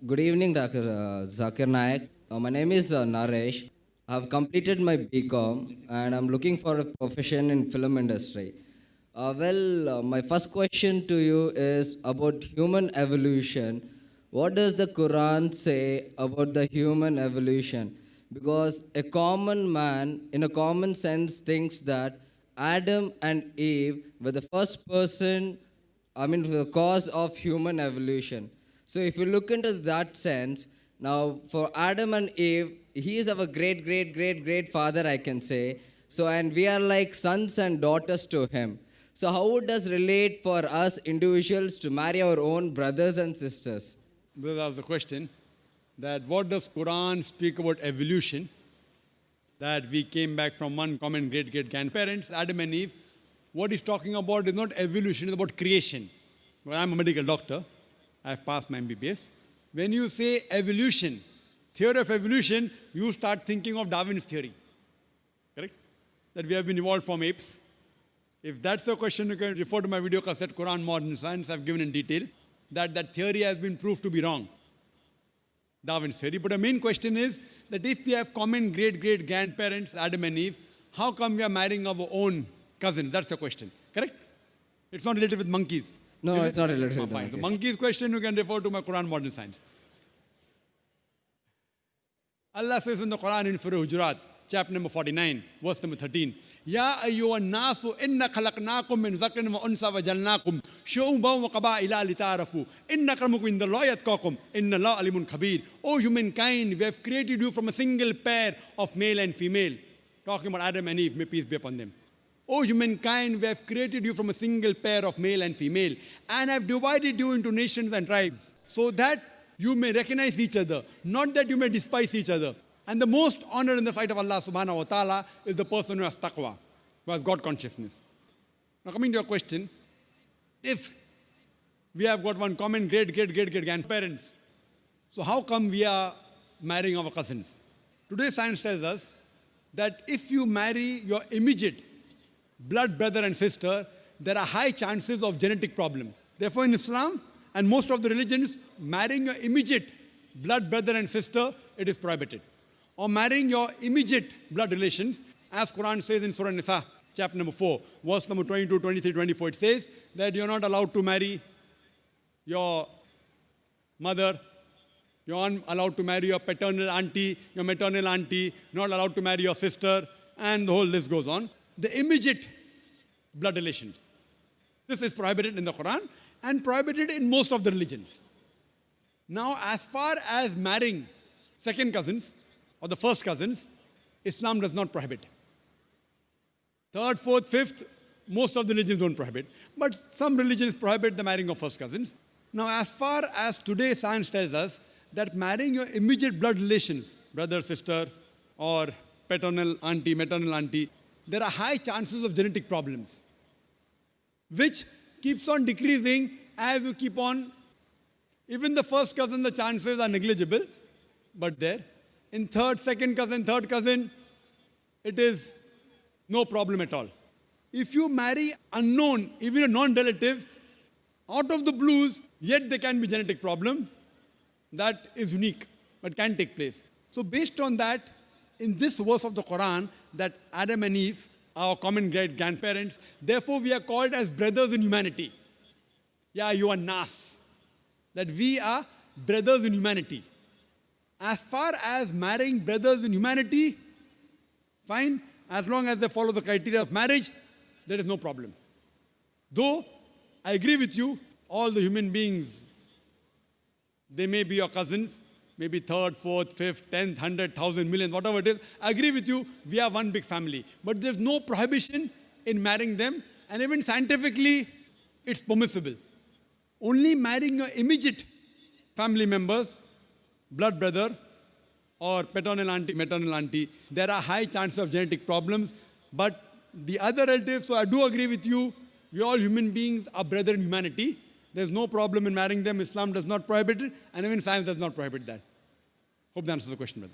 Good evening, Dr. Zakir Naik. My name is Naresh. I have completed my BCom and I'm looking for a profession in film industry. My first question to you is about human evolution. What does the Quran say about the human evolution? Because a common man, in a common sense, thinks that Adam and Eve were the first person, the cause of human evolution. So if you look into that sense, now for Adam and Eve, he is our great, great, great, great father, I can say. So, and we are like sons and daughters to him. So how it does relate for us individuals to marry our own brothers and sisters? Brother asked the question that what does Quran speak about evolution? That we came back from one common great great grandparents, Adam and Eve. What he's talking about is not evolution, it's about creation. Well, I'm a medical doctor. I've passed my MBBS. When you say evolution, theory of evolution, you start thinking of Darwin's theory. Correct? That we have been evolved from apes. If that's your question, you can refer to my video cassette, Quran Modern Science. I've given in detail that theory has been proved to be wrong. Darwin's theory. But the main question is that if we have common great-great-grandparents, Adam and Eve, how come we are marrying our own cousins? That's the question. Correct? It's not related with monkeys. No, it's not related with fine. monkeys. The monkeys question, you can refer to my Quran Modern Science. Allah says in the Quran in Surah Hujurat, chapter number 49, verse number 13, Ya ayyuhan nasu inna khalaqnakum min zakarin wa unsa wa jalnakum shu'uban wa qaba'ila lita'arafu inna akramakum indallahi atqakum inna Allaha alimun khabir. O humankind, we have created you from a single pair of male and female. Talking about Adam and Eve, may peace be upon them. O humankind, we have created you from a single pair of male and female and have divided you into nations and tribes so that you may recognize each other, not that you may despise each other. And the most honor in the sight of Allah subhanahu wa ta'ala is the person who has taqwa, who has God consciousness. Now coming to your question, if we have got one common great-great-great-great-grandparents, so how come we are marrying our cousins? Today science tells us that if you marry your immediate blood brother and sister, there are high chances of genetic problem. Therefore in Islam and most of the religions, marrying your immediate blood brother and sister, it is prohibited. Or marrying your immediate blood relations, as Quran says in Surah Nisa, chapter number 4, verse number 22, 23, 24, it says that you're not allowed to marry your mother, you're not allowed to marry your paternal auntie, your maternal auntie, not allowed to marry your sister, and the whole list goes on. The immediate blood relations. This is prohibited in the Quran and prohibited in most of the religions. Now, as far as marrying second cousins, or the first cousins, Islam does not prohibit. Third, fourth, fifth, most of the religions don't prohibit. But some religions prohibit the marrying of first cousins. Now, as far as today science tells us that marrying your immediate blood relations, brother, sister, or paternal auntie, maternal auntie, there are high chances of genetic problems, which keeps on decreasing as you keep on. Even the first cousin, the chances are negligible, but there. In third, second cousin, third cousin, it is no problem at all. If you marry unknown, even a non-relative, out of the blues, yet there can be genetic problem, that is unique, but can take place. So based on that, in this verse of the Quran, that Adam and Eve are our common great-grandparents, therefore we are called as brothers in humanity. Yeah, you are Nas. That we are brothers in humanity. As far as marrying brothers in humanity, fine, as long as they follow the criteria of marriage, there is no problem. Though, I agree with you, all the human beings, they may be your cousins, maybe third, fourth, fifth, 10th, 100, 1,000, million, whatever it is. I agree with you, we are one big family. But there's no prohibition in marrying them, and even scientifically, it's permissible. Only marrying your immediate family members, blood brother, or paternal auntie, maternal auntie, there are high chances of genetic problems. But the other relatives, so I do agree with you, we all human beings are brother in humanity. There's no problem in marrying them. Islam does not prohibit it, and even science does not prohibit that. Hope that answers the question, brother.